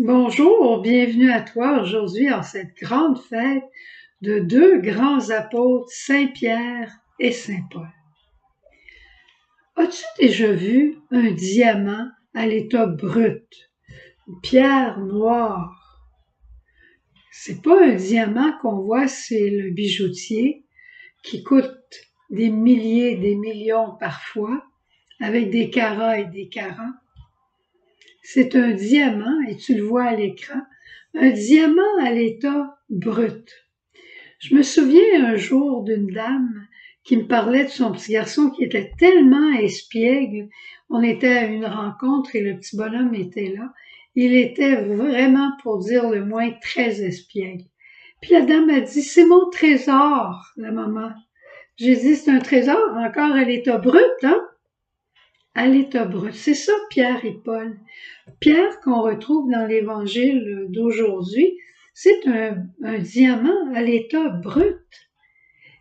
Bonjour, bienvenue à toi aujourd'hui en cette grande fête de deux grands apôtres, Saint-Pierre et Saint-Paul. As-tu déjà vu un diamant à l'état brut, une pierre noire? C'est pas un diamant qu'on voit, c'est le bijoutier qui coûte des milliers, des millions parfois, avec des carats et des carats. C'est un diamant, et tu le vois à l'écran, un diamant à l'état brut. Je me souviens un jour d'une dame qui me parlait de son petit garçon qui était tellement espiègle. On était à une rencontre et le petit bonhomme était là. Il était vraiment, pour dire le moins, très espiègle. Puis la dame a dit, c'est mon trésor, la maman. J'ai dit, c'est un trésor encore à l'état brut, hein? À l'état brut. C'est ça, Pierre et Paul. Pierre, qu'on retrouve dans l'évangile d'aujourd'hui, c'est un diamant à l'état brut.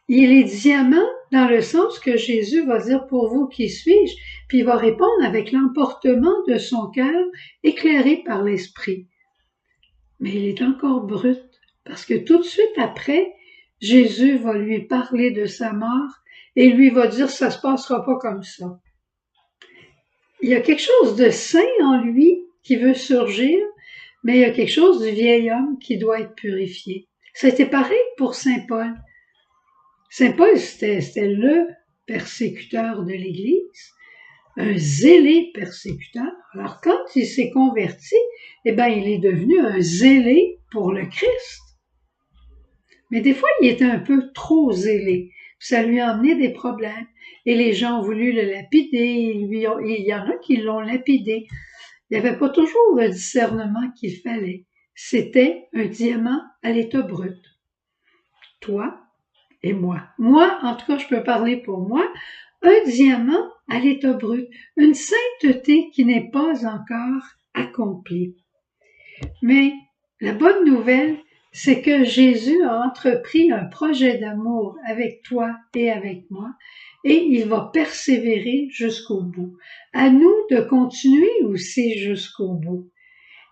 Il est diamant dans le sens que Jésus va dire pour vous qui suis-je, puis il va répondre avec l'emportement de son cœur éclairé par l'Esprit. Mais il est encore brut, parce que tout de suite après, Jésus va lui parler de sa mort et lui va dire ça se passera pas comme ça. Il y a quelque chose de saint en lui qui veut surgir, mais il y a quelque chose du vieil homme qui doit être purifié. C'était pareil pour Saint Paul. Saint Paul, c'était le persécuteur de l'Église, un zélé persécuteur. Alors quand il s'est converti, eh bien, il est devenu un zélé pour le Christ. Mais des fois, il était un peu trop zélé. Ça lui a amené des problèmes. Et les gens ont voulu le lapider. Il y en a qui l'ont lapidé. Il n'y avait pas toujours le discernement qu'il fallait. C'était un diamant à l'état brut. Toi et moi. Moi, en tout cas, je peux parler pour moi, un diamant à l'état brut, une sainteté qui n'est pas encore accomplie. Mais la bonne nouvelle, c'est que Jésus a entrepris un projet d'amour avec toi et avec moi, et il va persévérer jusqu'au bout. À nous de continuer aussi jusqu'au bout.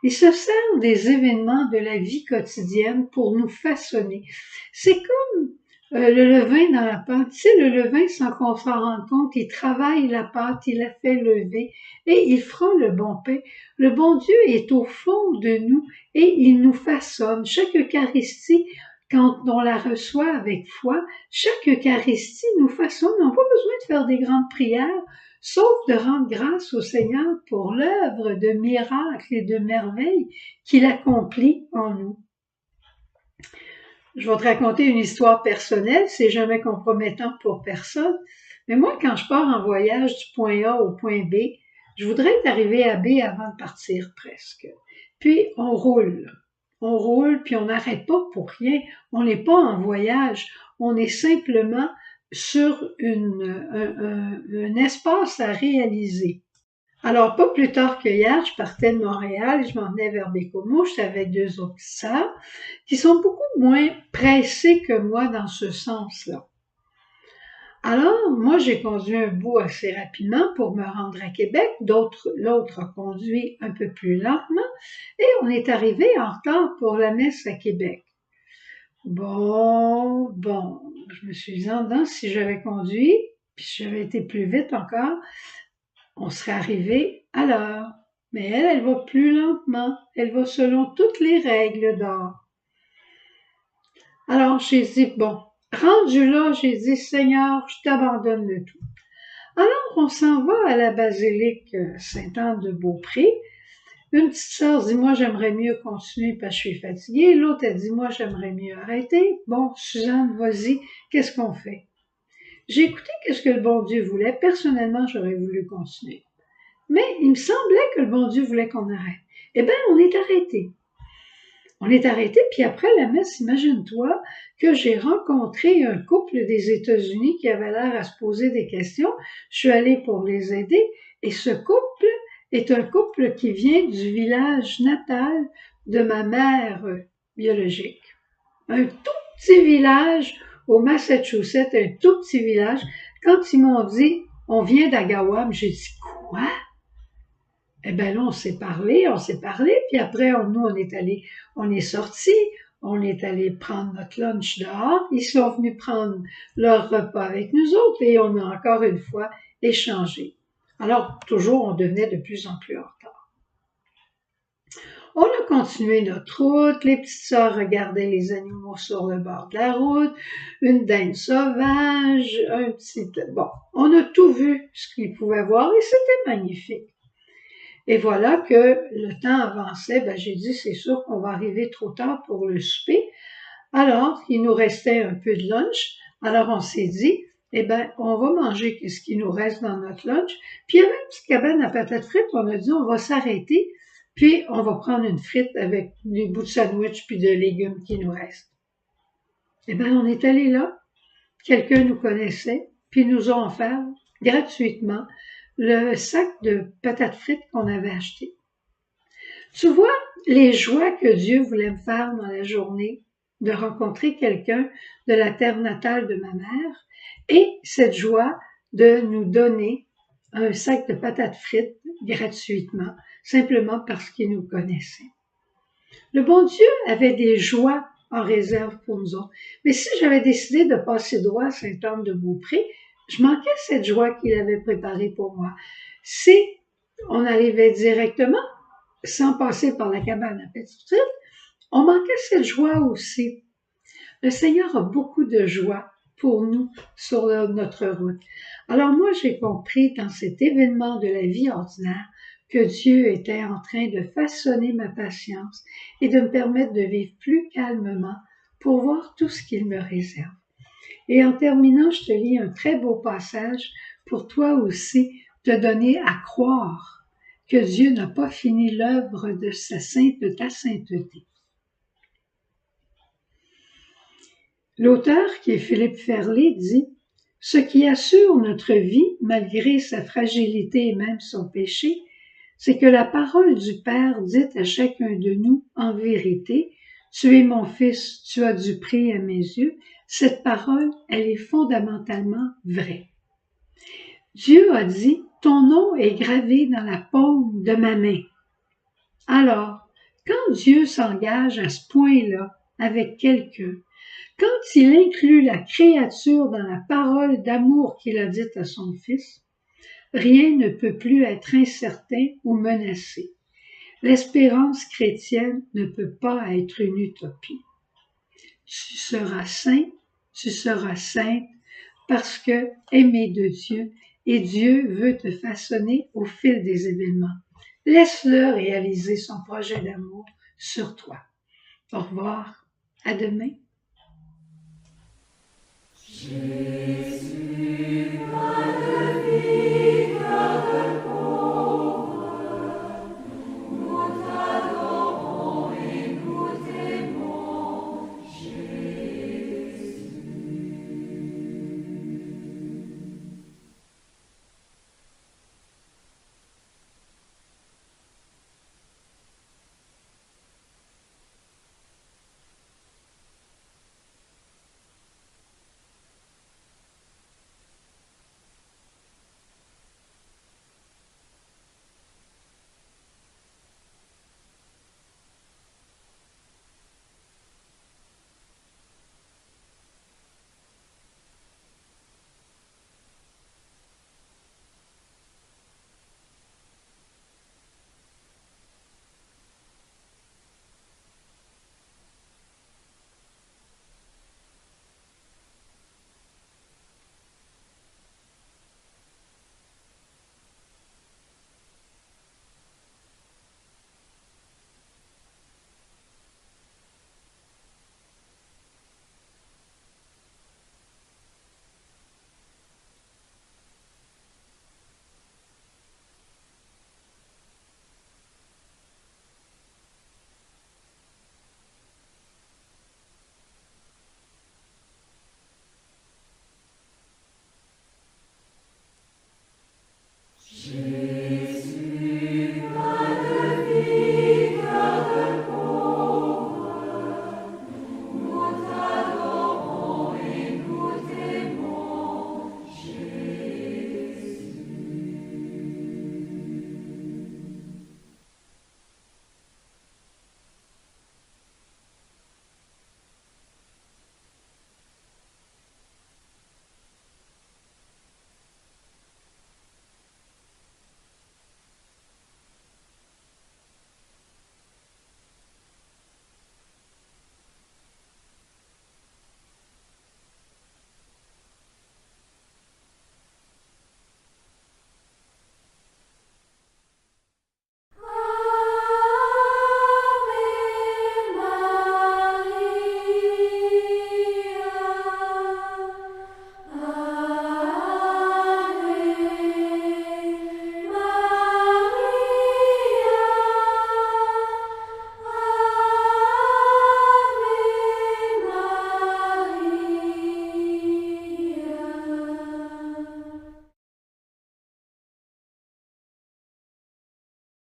Il se sert des événements de la vie quotidienne pour nous façonner. C'est comme le levain dans la pâte. Tu sais, le levain, sans qu'on s'en rende compte, il travaille la pâte, il la fait lever et il fera le bon pain. Le bon Dieu est au fond de nous et il nous façonne. Chaque Eucharistie, quand on la reçoit avec foi, chaque Eucharistie nous façonne. On n'a pas besoin de faire des grandes prières, sauf de rendre grâce au Seigneur pour l'œuvre de miracles et de merveilles qu'il accomplit en nous. Je vais te raconter une histoire personnelle, c'est jamais compromettant pour personne, mais moi, quand je pars en voyage du point A au point B, je voudrais être arrivé à B avant de partir presque. Puis on roule, puis on n'arrête pas pour rien. On n'est pas en voyage, on est simplement sur un espace à réaliser. Alors, pas plus tard que hier, je partais de Montréal et je m'en venais vers Bécomo. J'étais avec deux autres sœurs qui sont beaucoup moins pressées que moi dans ce sens-là. Alors, moi, j'ai conduit un bout assez rapidement pour me rendre à Québec. L'autre a conduit un peu plus lentement et on est arrivé en retard pour la messe à Québec. Bon, je me suis dit, si j'avais conduit, puis si j'avais été plus vite encore, on serait arrivé à l'heure. Mais elle va plus lentement. Elle va selon toutes les règles d'or. Alors, j'ai dit, bon, rendu là, j'ai dit, Seigneur, je t'abandonne le tout. Alors, on s'en va à la basilique Sainte-Anne-de-Beaupré. Une petite sœur dit, moi, j'aimerais mieux continuer parce que je suis fatiguée. L'autre, elle dit, moi, j'aimerais mieux arrêter. Bon, Suzanne, vas-y, qu'est-ce qu'on fait? J'ai écouté qu'est-ce que le bon Dieu voulait. Personnellement, j'aurais voulu continuer. Mais il me semblait que le bon Dieu voulait qu'on arrête. Eh bien, on est arrêté. On est arrêté, puis après la messe, imagine-toi que j'ai rencontré un couple des États-Unis qui avait l'air à se poser des questions. Je suis allée pour les aider, et ce couple est un couple qui vient du village natal de ma mère biologique. Un tout petit village au Massachusetts, un tout petit village. Quand ils m'ont dit, on vient d'Agawam, j'ai dit, quoi? Eh bien là, on s'est parlé, puis après, on est sortis, on est allé prendre notre lunch dehors, ils sont venus prendre leur repas avec nous autres et on a encore une fois échangé. Alors, toujours, on devenait de plus en plus en retard. On a continué notre route, les petites sœurs regardaient les animaux sur le bord de la route, une dinde sauvage, bon, on a tout vu ce qu'ils pouvaient voir et c'était magnifique. Et voilà que le temps avançait, j'ai dit, c'est sûr qu'on va arriver trop tard pour le souper. Alors, il nous restait un peu de lunch. Alors, on s'est dit, on va manger ce qui nous reste dans notre lunch. Puis, il y avait une petite cabane à patates frites. On a dit, on va s'arrêter, puis on va prendre une frite avec des bouts de sandwich puis de légumes qui nous restent. On est allé là. Quelqu'un nous connaissait, puis nous a offert gratuitement le sac de patates frites qu'on avait acheté. Tu vois les joies que Dieu voulait me faire dans la journée, de rencontrer quelqu'un de la terre natale de ma mère, et cette joie de nous donner un sac de patates frites gratuitement, simplement parce qu'il nous connaissait. Le bon Dieu avait des joies en réserve pour nous autres. Mais si j'avais décidé de passer droit à Saint-Anne-de-Beaupré, je manquais cette joie qu'il avait préparée pour moi. Si on arrivait directement, sans passer par la cabane à patates frites, on manquait cette joie aussi. Le Seigneur a beaucoup de joie pour nous sur notre route. Alors moi, j'ai compris dans cet événement de la vie ordinaire que Dieu était en train de façonner ma patience et de me permettre de vivre plus calmement pour voir tout ce qu'il me réserve. Et en terminant, je te lis un très beau passage pour toi aussi te donner à croire que Dieu n'a pas fini l'œuvre de ta sainteté. L'auteur, qui est Philippe Ferlet, dit « Ce qui assure notre vie, malgré sa fragilité et même son péché, c'est que la parole du Père dit à chacun de nous en vérité, « Tu es mon fils, tu as du prix à mes yeux », cette parole, elle est fondamentalement vraie. Dieu a dit « Ton nom est gravé dans la paume de ma main ». Alors, quand Dieu s'engage à ce point-là avec quelqu'un, quand il inclut la créature dans la parole d'amour qu'il a dite à son Fils, rien ne peut plus être incertain ou menacé. L'espérance chrétienne ne peut pas être une utopie. Tu seras saint, tu seras sainte, parce que aimé de Dieu, et Dieu veut te façonner au fil des événements. Laisse-le réaliser son projet d'amour sur toi. Au revoir, à demain. Jésus, pas de vie.